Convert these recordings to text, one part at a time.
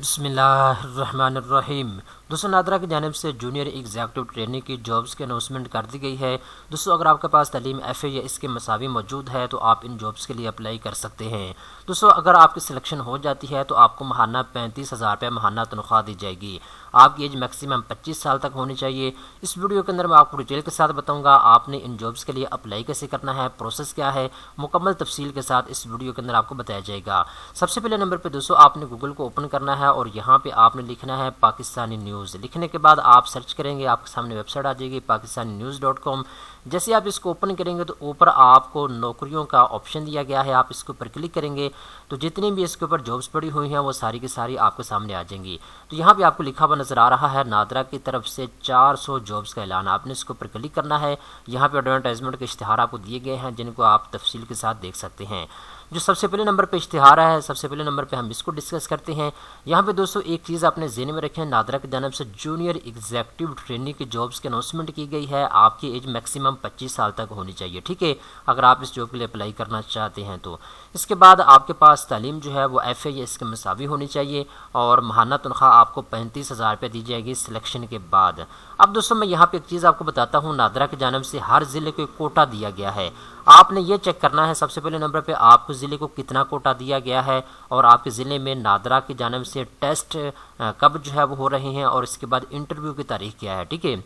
बिस्मिल्लाहिर्रहमानिर्रहीम। दोस्तों, नादरा की जानिब से जूनियर एग्जीक्यूटिव ट्रेनिंग की जॉब्स की अनाउंसमेंट कर दी गई है। दोस्तों, अगर आपके पास तालीम FA या इसके मसावी मौजूद है तो आप इन जॉब्स के लिए अप्लाई कर सकते हैं। दोस्तों, अगर आपकी सिलेक्शन हो जाती है तो आपको महाना 35,000 रुपये महाना तनख्वाह दी जाएगी। आपकी एज मैक्सिमम 25 साल तक होनी चाहिए। इस वीडियो के अंदर मैं आपको डिटेल के साथ बताऊंगा आपने इन जॉब्स के लिए अप्लाई कैसे करना है, प्रोसेस क्या है, मुकम्मल तफसील के साथ इस वीडियो के अंदर आपको बताया जाएगा। सबसे पहले नंबर पे दोस्तों आपने गूगल को ओपन करना है और यहाँ पे आपने लिखना है पाकिस्तानी न्यूज़। लिखने के बाद आप सर्च करेंगे, आपके सामने वेबसाइट आ जाएगी pakistanenews.com। जैसे आप इसको ओपन करेंगे तो ऊपर आपको नौकरियों का ऑप्शन दिया गया है, आप इसके ऊपर क्लिक करेंगे तो जितनी भी इसके ऊपर जॉब्स पड़ी हुई हैं वो सारी की सारी आपके सामने आ जाएंगी। तो यहाँ पे आपको लिखा हुआ नज़र आ रहा है नादरा की तरफ से 400 जॉब्स का ऐलान। आपने इसके ऊपर क्लिक करना है। यहाँ पे एडवर्टाइजमेंट के इश्तिहार आपको दिए गए हैं जिनको आप तफसील के साथ देख सकते हैं। जो सबसे पहले नंबर पे इश्तिहार है, सबसे पहले नंबर पे हम इसको डिस्कस करते हैं। यहाँ पे दोस्तों एक चीज़ आपने ज़हन में रखें, नादरा की जानिब से जूनियर एग्जीक्यूटिव ट्रेनिंग की जॉब्स की अनाउंसमेंट की गई है। आपकी एज मैक्सिमम 25 साल तक होनी चाहिए, ठीक है, अगर आप इस जॉब के लिए अप्लाई करना चाहते हैं तो। इसके बाद आपके पास तालीम जो है वो FA या इसके मसावी होनी चाहिए और महाना तनख्वाह आपको 35,000 रुपये दी जाएगी सिलेक्शन के बाद। अब दोस्तों मैं यहाँ पे एक चीज़ आपको बताता हूँ, नादरा की जानिब से हर ज़िले को एक कोटा दिया गया है। आपने ये चेक करना है सबसे पहले नंबर पे आपको ज़िले को कितना कोटा दिया गया है और आपके ज़िले में नादरा की जानिब से टेस्ट कब जो है वो हो रहे हैं और इसके बाद इंटरव्यू की तारीख क्या है, ठीक है।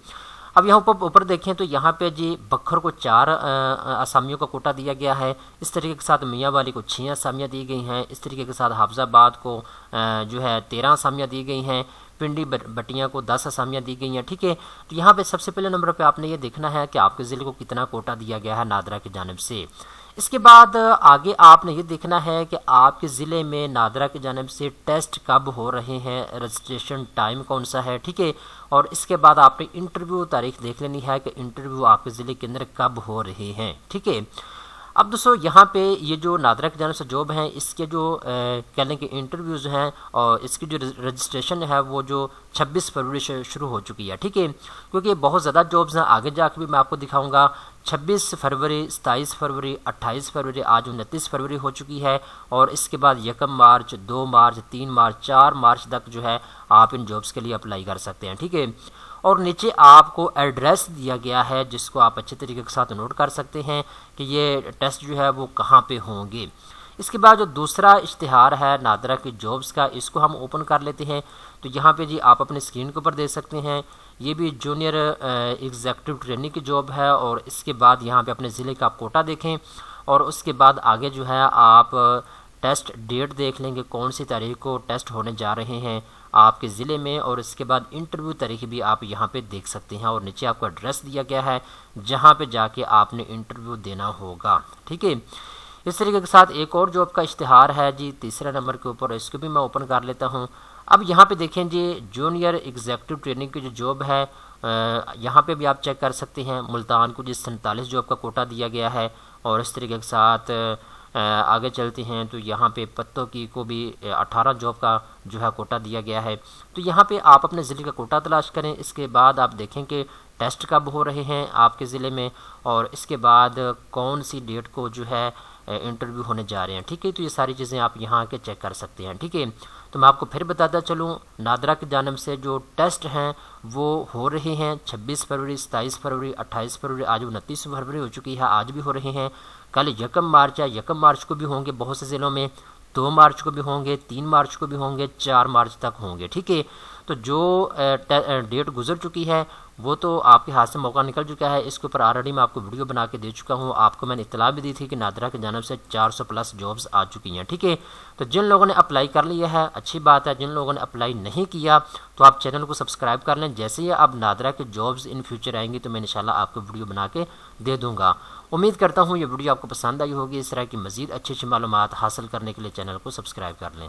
अब यहाँ ऊपर देखें तो यहाँ पे जी बखर को 4 असामियों का कोटा दिया गया है। इस तरीके के साथ मियाँ वाली को 6 असामियाँ दी गई हैं। इस तरीके के साथ हाफजाबाद को जो है 13 असामियाँ दी गई हैं। पिंडी बटियाँ को 10 असामियाँ दी गई हैं, ठीक है। तो यहाँ पे सबसे पहले नंबर पे आपने ये देखना है कि आपके ज़िले को कितना कोटा दिया गया है नादरा की जानिब से। इसके बाद आगे आपने ये देखना है कि आपके ज़िले में नादरा की जानिब से टेस्ट कब हो रहे हैं, रजिस्ट्रेशन टाइम कौन सा है, ठीक है। और इसके बाद आपने इंटरव्यू तारीख देख लेनी है कि इंटरव्यू आपके ज़िले के अंदर कब हो रहे हैं, ठीक है। अब दोस्तों यहाँ पे ये जो नादरा की जानिब से जॉब हैं इसके जो कह लें कि इंटरव्यूज़ हैं और इसकी जो रजिस्ट्रेशन है वो जो 26 फरवरी से शुरू हो चुकी है, ठीक है। क्योंकि बहुत ज़्यादा जॉब्स हैं, आगे जाकर भी मैं आपको दिखाऊंगा। 26 फरवरी, 27 फरवरी, 28 फरवरी, आज 29 फरवरी हो चुकी है और इसके बाद 1 मार्च, 2 मार्च, 3 मार्च, 4 मार्च तक जो है आप इन जॉब्स के लिए अप्लाई कर सकते हैं, ठीक है। और नीचे आपको एड्रेस दिया गया है जिसको आप अच्छे तरीके के साथ नोट कर सकते हैं कि ये टेस्ट जो है वो कहाँ पे होंगे। इसके बाद जो दूसरा इश्तिहार है नादरा की जॉब्स का, इसको हम ओपन कर लेते हैं। तो यहाँ पे जी आप अपने स्क्रीन के ऊपर देख सकते हैं, ये भी जूनियर एग्जीक्यूटिव ट्रेनिंग की जॉब है। और इसके बाद यहाँ पे अपने ज़िले का आप कोटा देखें और उसके बाद आगे जो है आप टेस्ट डेट देख लेंगे, कौन सी तारीख को टेस्ट होने जा रहे हैं आपके ज़िले में। और इसके बाद इंटरव्यू तारीख भी आप यहाँ पे देख सकते हैं और नीचे आपको एड्रेस दिया गया है जहाँ पे जाके आपने इंटरव्यू देना होगा, ठीक है। इस तरीके के साथ एक और जॉब का इश्तिहार है जी तीसरे नंबर के ऊपर, इसको भी मैं ओपन कर लेता हूँ। अब यहाँ पे देखें जी जूनियर एग्जीक्यूटिव ट्रेनिंग की जो जॉब है यहाँ पे भी आप चेक कर सकते हैं। मुल्तान को जी 47 जॉब का कोटा दिया गया है और इस तरीके के साथ आगे चलते हैं तो यहाँ पे पत्तों की को भी 18 जॉब का जो है कोटा दिया गया है। तो यहाँ पे आप अपने ज़िले का कोटा तलाश करें। इसके बाद आप देखें कि टेस्ट कब हो रहे हैं आपके ज़िले में और इसके बाद कौन सी डेट को जो है इंटरव्यू होने जा रहे हैं, ठीक है। तो ये सारी चीज़ें आप यहाँ के चेक कर सकते हैं, ठीक है। तो मैं आपको फिर बताता चलूँ, नादरा की जानिब से जो टेस्ट हैं वो हो रहे हैं 26 फरवरी, 27 फरवरी, 28 फरवरी, आज 29 फरवरी हो चुकी है, आज भी हो रहे हैं। कल 1 मार्च है, 1 मार्च को भी होंगे बहुत से ज़िलों में, 2 मार्च को भी होंगे, 3 मार्च को भी होंगे, 4 मार्च तक होंगे, ठीक है। तो जो डेट गुजर चुकी है वो तो आपके हाथ से मौका निकल चुका है। इसके ऊपर ऑलरेडी मैं आपको वीडियो बना के दे चुका हूँ, आपको मैंने इत्तला भी दी थी कि नादरा की जानिब से 400 प्लस जॉब्स आ चुकी हैं, ठीक है। तो जिन लोगों ने अप्लाई कर लिया है अच्छी बात है, जिन लोगों ने अप्लाई नहीं किया तो आप चैनल को सब्सक्राइब कर लें। जैसे ही अब नादरा के जॉब्स इन फ्यूचर आएंगी तो मैं इंशाल्लाह आपको वीडियो बना के दे दूँगा। उम्मीद करता हूँ ये वीडियो आपको पसंद आई होगी। इस तरह की मज़ीद अच्छी अच्छी मालूमात हासिल करने के लिए चैनल को सब्सक्राइब कर लें।